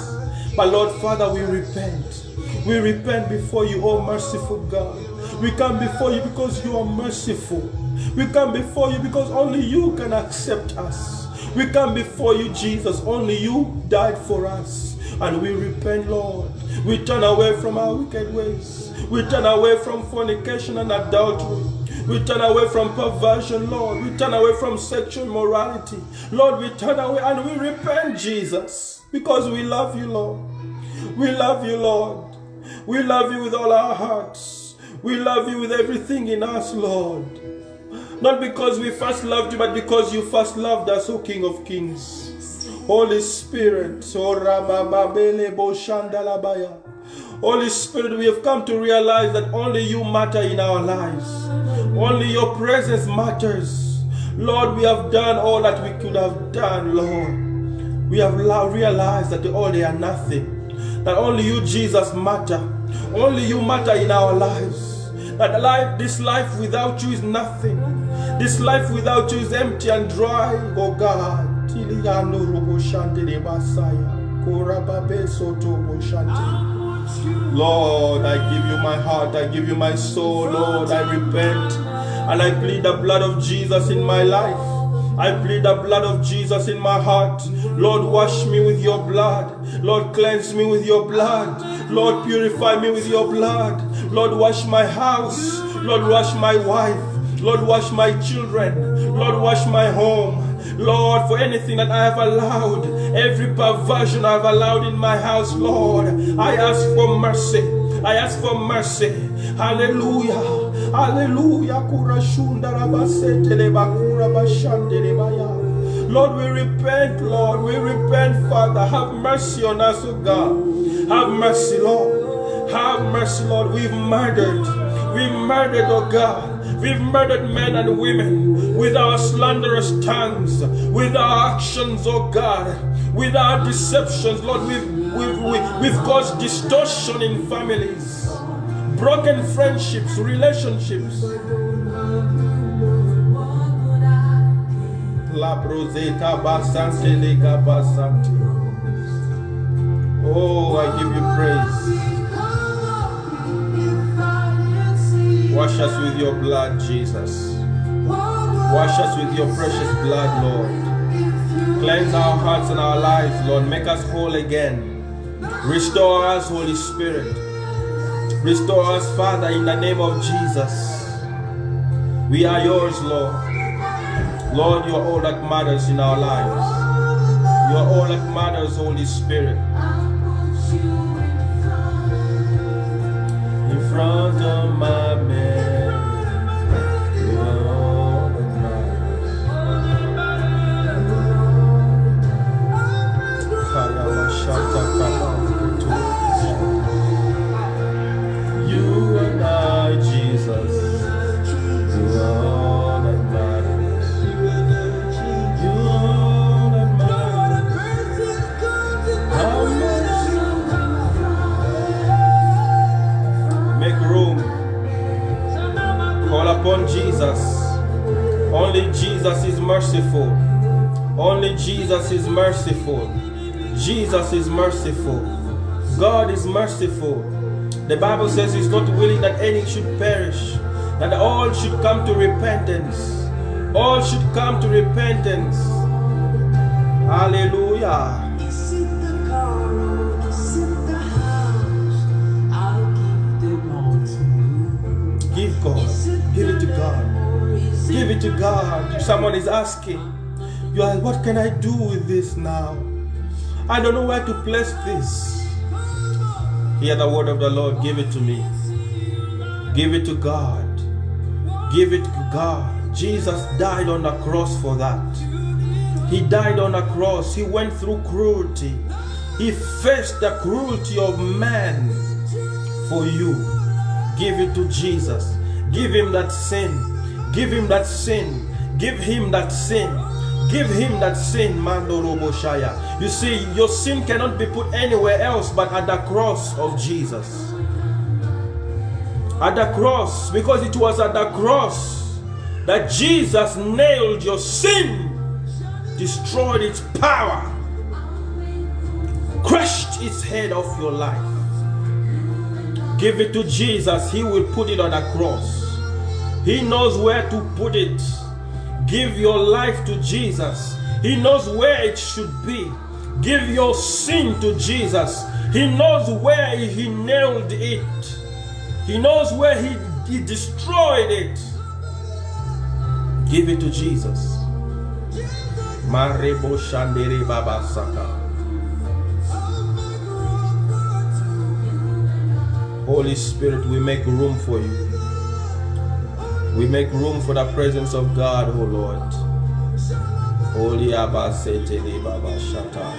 But Lord, Father, we repent. We repent before you, oh merciful God. We come before you because you are merciful. We come before you because only you can accept us. We come before you, Jesus. Only you died for us. And we repent, Lord. We turn away from our wicked ways. We turn away from fornication and adultery. We turn away from perversion, Lord. We turn away from sexual immorality. Lord, we turn away and we repent, Jesus, because we love you, Lord. We love you, Lord. We love you with all our hearts. We love you with everything in us, Lord. Not because we first loved you, but because you first loved us, O King of Kings. Holy Spirit, Holy Spirit, we have come to realize that only you matter in our lives. Only your presence matters. Lord, we have done all that we could have done, Lord. We have realized that all they are nothing. That only you, Jesus, matter. Only you matter in our lives. That this life without you is nothing. This life without you is empty and dry, oh God. Lord, I give you my heart, I give you my soul, Lord. I repent and I plead the blood of Jesus in my life. I plead the blood of Jesus in my heart. Lord, wash me with your blood. Lord, cleanse me with your blood. Lord, purify me with your blood. Lord, wash my house. Lord, wash my wife. Lord, wash my children. Lord, wash my home. Lord, for anything that I have allowed, every perversion I have allowed in my house, Lord, I ask for mercy. I ask for mercy. Hallelujah. Hallelujah. Lord, we repent, Lord. We repent, Father. Have mercy on us, O God. Have mercy, Lord. Have mercy, Lord. We've murdered. We've murdered, oh God. We've murdered men and women with our slanderous tongues, with our actions, oh God, with our deceptions, Lord. We've caused distortion in families, broken friendships, relationships. Oh, I give you praise. Wash us with your blood, Jesus. Wash us with your precious blood, Lord. Cleanse our hearts and our lives, Lord. Make us whole again. Restore us, Holy Spirit. Restore us, Father, in the name of Jesus. We are yours, Lord. Lord, you are all that matters in our lives. You are all that matters, Holy Spirit. In front of my man, you are all that matters. You and I, Jesus, you are all that matters. You are all that matters. How much? Make room. Call upon Jesus. Only Jesus is merciful. Only Jesus is merciful. Jesus is merciful. God is merciful. The Bible says He's not willing that any should perish, that all should come to repentance. All should come to repentance. Hallelujah.
Is it the car or is it the house? I'll give them all to you.
Give God. Give it to God. Give it to God. If someone is asking, you are, what can I do with this now? I don't know where to place this. Hear the word of the Lord. Give it to me. Give it to God. Give it to God. Jesus died on the cross for that. He died on the cross. He went through cruelty. He faced the cruelty of man for you. Give it to Jesus. Give him that sin. Give him that sin. Give him that sin. Give him that sin, Mandoroboshaya. You see, your sin cannot be put anywhere else but at the cross of Jesus. At the cross, because it was at the cross that Jesus nailed your sin, destroyed its power, crushed its head off your life. Give it to Jesus. He will put it on the cross. He knows where to put it. Give your life to Jesus. He knows where it should be. Give your sin to Jesus. He knows where he nailed it. He knows where he destroyed it. Give it to Jesus. Marebo Shandere Baba Saka. Holy Spirit, we make room for you. We make room for the presence of God, oh Lord. Holy Abba Setele Baba Shata.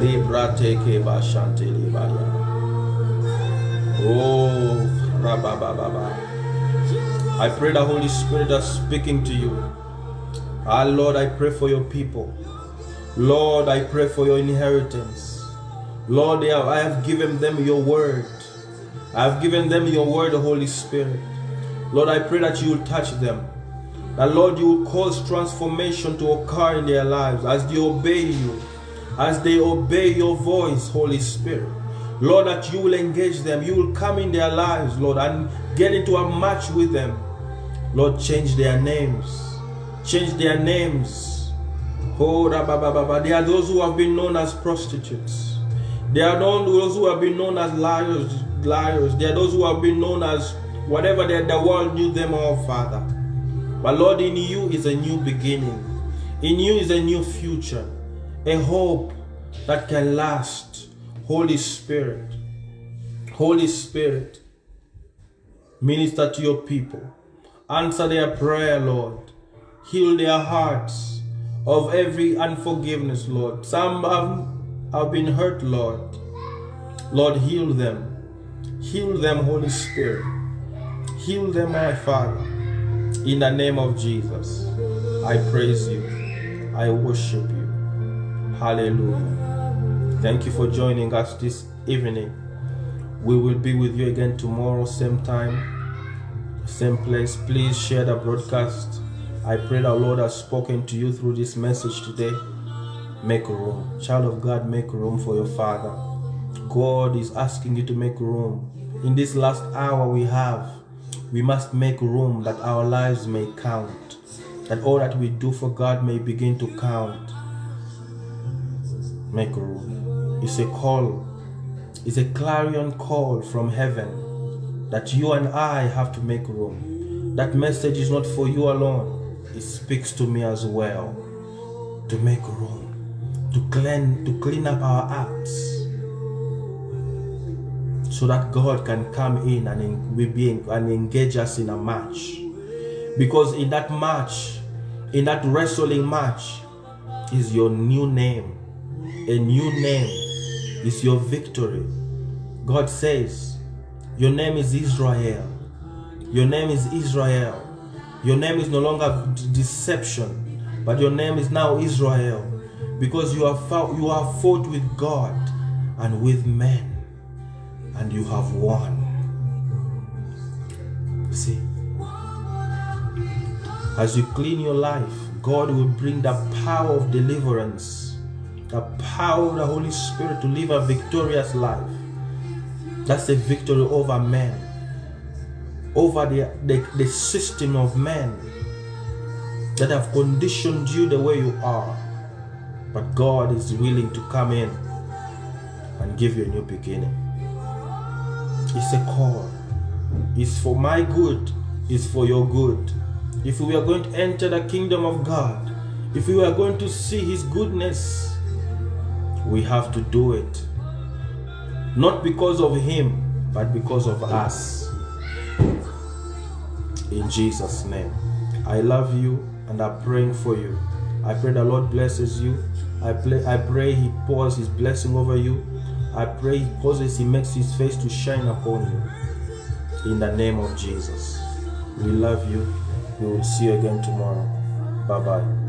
Libra Teke Bashantele Baya. Oh, Rabba. I pray the Holy Spirit is speaking to you. Ah, Lord, I pray for your people. Lord, I pray for your inheritance. Lord, I have given them your word. I have given them your word, the Holy Spirit. Lord, I pray that you will touch them. That, Lord, you will cause transformation to occur in their lives as they obey you. As they obey your voice, Holy Spirit. Lord, that you will engage them. You will come in their lives, Lord, and get into a match with them. Lord, change their names. Change their names. Oh, Rabba. They are those who have been known as prostitutes. They are those who have been known as liars. They are those who have been known as whatever the world knew them of, Father. But Lord, in you is a new beginning. In you is a new future. A hope that can last. Holy Spirit. Holy Spirit. Minister to your people. Answer their prayer, Lord. Heal their hearts of every unforgiveness, Lord. Some have been hurt, Lord. Lord, heal them. Heal them, Holy Spirit. Heal them, my Father. In the name of Jesus, I praise you. I worship you. Hallelujah. Thank you for joining us this evening. We will be with you again tomorrow, same time, same place. Please share the broadcast. I pray the Lord has spoken to you through this message today. Make room. Child of God, make room for your Father. God is asking you to make room. In this last hour we have, we must make room that our lives may count. That all that we do for God may begin to count. Make room. It's a call. It's a clarion call from heaven that you and I have to make room. That message is not for you alone. It speaks to me as well. To make room. To clean up our acts. So that God can come in and engage us in a match. Because in that match, in that wrestling match, is your new name. A new name is your victory. God says, your name is Israel. Your name is Israel. Your name is no longer deception, but your name is now Israel. Because you have fought with God and with men. And you have won. See, as you clean your life, God will bring the power of deliverance, the power of the Holy Spirit to live a victorious life. That's a victory over men, over the system of men that have conditioned you the way you are. But God is willing to come in and give you a new beginning. It's a call. It's for my good. It's for your good. If we are going to enter the kingdom of God, if we are going to see His goodness, we have to do it. Not because of Him, but because of us. In Jesus' name. I love you and I'm praying for you. I pray the Lord blesses you. I pray He pours His blessing over you. I pray He causes He makes His face to shine upon you. In the name of Jesus. We love you. We will see you again tomorrow. Bye-bye.